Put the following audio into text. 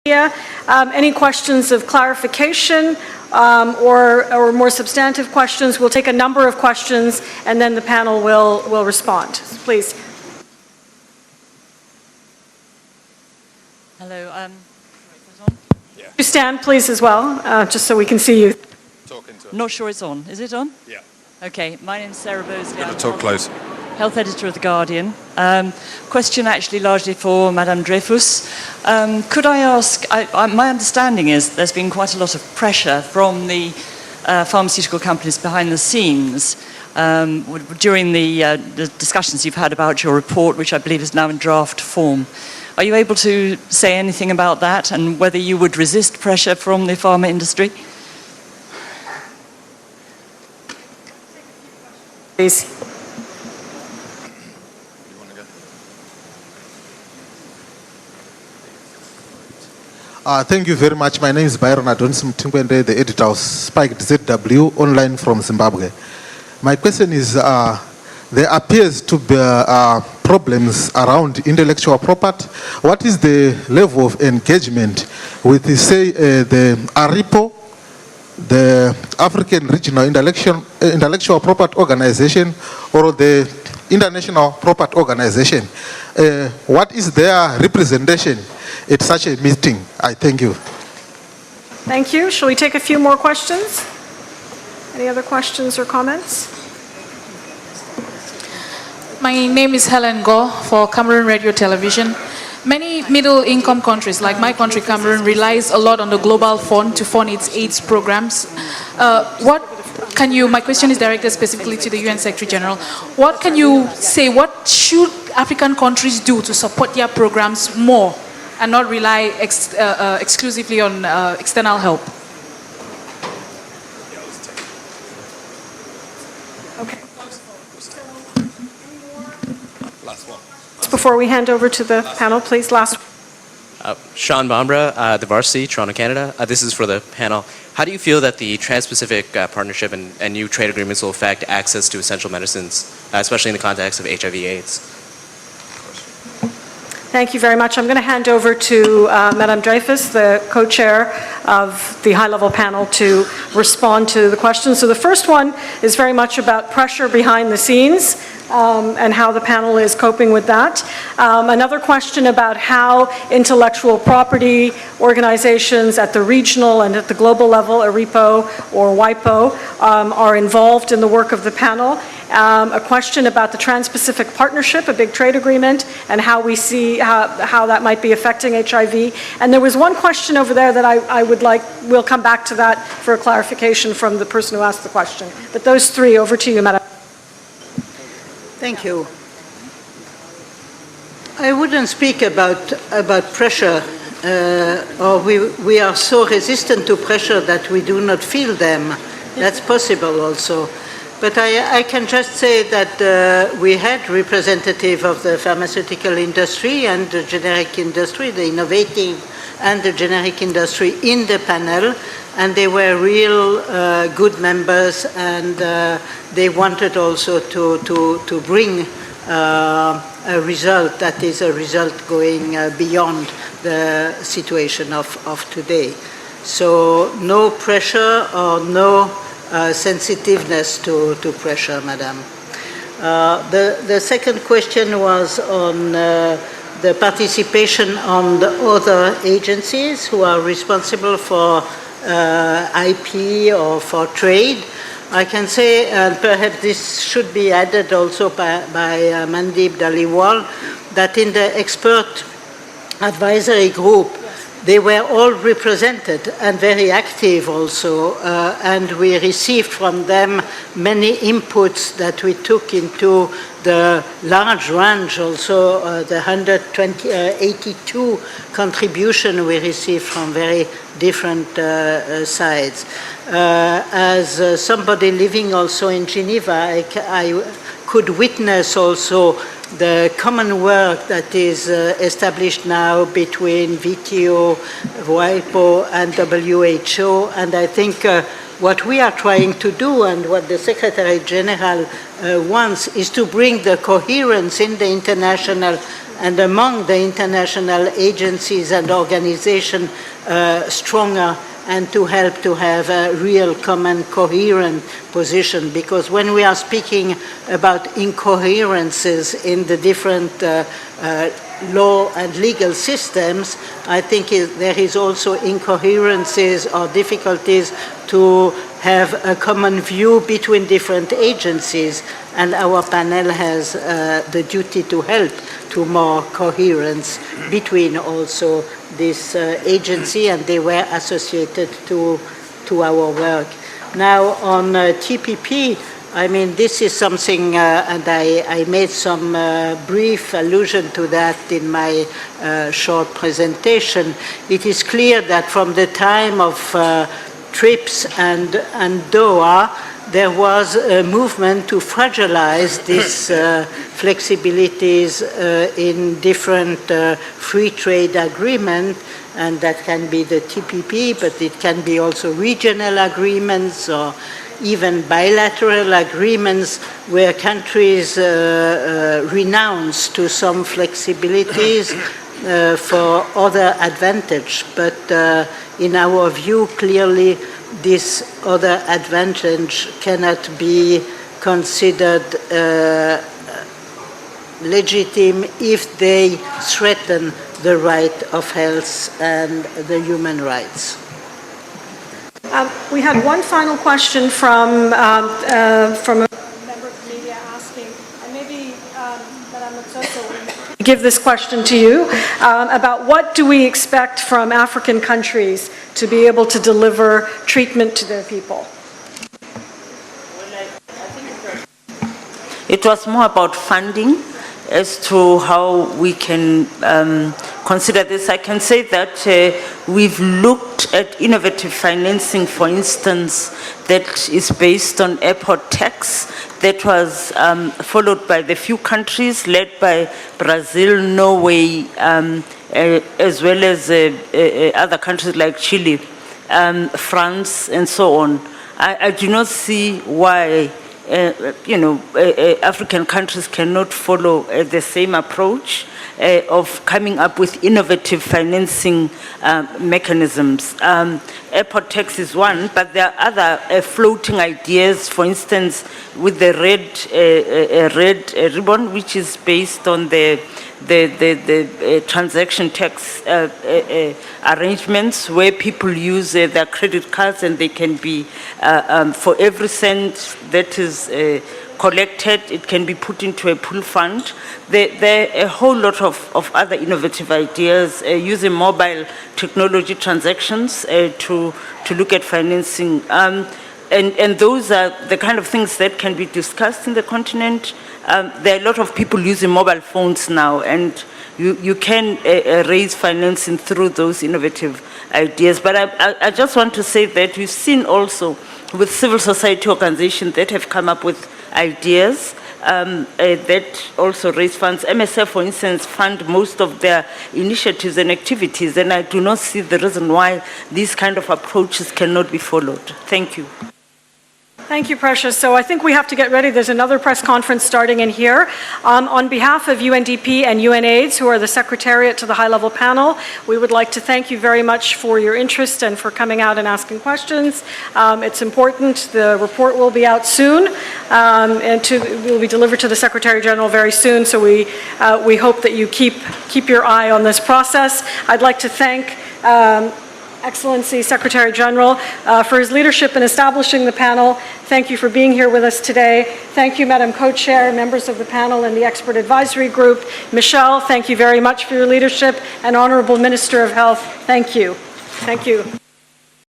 Any questions of clarification or more substantive questions? We'll take a number of questions and then the panel will respond. Please. Hello. You stand, please, as well, just so we can see you. Not sure it's on. Is it on? Yeah. Okay. My name's Sarah Bosley. Better talk close. Health editor of The Guardian. Question actually largely for Madame Dreyfus. Could I ask, my understanding is there's been quite a lot of pressure from the pharmaceutical companies behind the scenes during the discussions you've had about your report, which I believe is now in draft form. Are you able to say anything about that and whether you would resist pressure from the pharma industry? Please. Thank you very much. My name is Byron Adonis Mtingwende, the editor of Spiked ZW, online from Zimbabwe. My question is, there appears to be problems around intellectual property. What is the level of engagement with, say, the ARIPO, the African Regional Intellectual Property Organization, or the International Property Organization? What is their representation at such a meeting? I thank you. Thank you. Shall we take a few more questions? Any other questions or comments? My name is Helen Go for Cameroon Radio Television. Many middle-income countries, like my country, Cameroon, relies a lot on the Global Fund to fund its AIDS programs. My question is directed specifically to the UN Secretary General. What can you say, what should African countries do to support their programs more and not rely exclusively on external help? Okay. Last one. Before we hand over to the panel, please, last one. Sean Bambra, the Varsity, Toronto, Canada. This is for the panel. How do you feel that the Trans-Pacific Partnership and new trade agreements will affect access to essential medicines, especially in the context of HIV/AIDS? Thank you very much. I'm going to hand over to Madame Dreyfus, the co-chair of the high-level panel, to respond to the questions. So the first one is very much about pressure behind the scenes and how the panel is coping with that. Another question about how intellectual property organizations at the regional and at the global level, ARIPO or WIPO, are involved in the work of the panel. A question about the Trans-Pacific Partnership, a big trade agreement, and how we see how that might be affecting HIV. And there was one question over there that I would like, we'll come back to that for a clarification from the person who asked the question. But those three, over to you, Madam. Thank you. I wouldn't speak about pressure, or we are so resistant to pressure that we do not feel them. That's possible also. But I can just say that we had representative of the pharmaceutical industry and the generic industry, the innovative and the generic industry in the panel, and they were real good members, and they wanted also to bring a result that is a result going beyond the situation of today. So no pressure or no sensitiveness to pressure, Madam. The second question was on the participation on the other agencies who are responsible for IP or for trade. I can say, and perhaps this should be added also by Mandeep Dhaliwal, that in the expert advisory group, they were all represented and very active also, and we received from them many inputs that we took into the large range also, the 182 contribution we received from very different sides. As somebody living also in Geneva, I could witness also the common work that is established now between VTO, WIPO, and WHO, and I think what we are trying to do and what the Secretary General wants is to bring the coherence in the international and among the international agencies and organizations stronger, and to help to have a real common coherent position. Because when we are speaking about incoherences in the different law and legal systems, I think there is also incoherences or difficulties to have a common view between different agencies, and our panel has the duty to help to more coherence between also this agency, and they were associated to our work. Now on TPP, I mean, this is something, and I made some brief allusion to that in my short presentation. It is clear that from the time of TRIPS and Doha, there was a movement to fragilize these flexibilities in different free trade agreements, and that can be the TPP, but it can be also regional agreements or even bilateral agreements where countries renounce to some flexibilities for other advantage. But in our view, clearly, this other advantage cannot be considered legitimate if they threaten the right of health and the human rights. We had one final question from a member of the media asking, and maybe Madame Mutsoso will give this question to you, about what do we expect from African countries to be able to deliver treatment to their people? It was more about funding as to how we can consider this. I can say that we've looked at innovative financing, for instance, that is based on airport tax, that was followed by the few countries led by Brazil, Norway, as well as other countries like Chile, France, and so on. I do not see why African countries cannot follow the same approach of coming up with innovative financing mechanisms. Airport tax is one, but there are other floating ideas, for instance, with the red ribbon, which is based on the transaction tax arrangements where people use their credit cards, and they can be, for every cent that is collected, it can be put into a pool fund. There are a whole lot of other innovative ideas using mobile technology transactions to look at financing. And those are the kind of things that can be discussed in the continent. There are a lot of people using mobile phones now, and you can raise financing through those innovative ideas. But I just want to say that we've seen also with civil society organizations that have come up with ideas that also raise funds. MSF, for instance, fund most of their initiatives and activities, and I do not see the reason why these kind of approaches cannot be followed. Thank you. Thank you, Precious. So I think we have to get ready. There's another press conference starting in here. On behalf of UNDP and UNAIDS, who are the secretariat to the high-level panel, we would like to thank you very much for your interest and for coming out and asking questions. It's important. The report will be out soon, and will be delivered to the Secretary General very soon. So we hope that you keep your eye on this process. I'd like to thank Excellency Secretary General for his leadership in establishing the panel. Thank you for being here with us today. Thank you, Madam Co-Chair, members of the panel and the Expert Advisory Group. Michelle, thank you very much for your leadership. And Honorable Minister of Health, thank you. Thank you.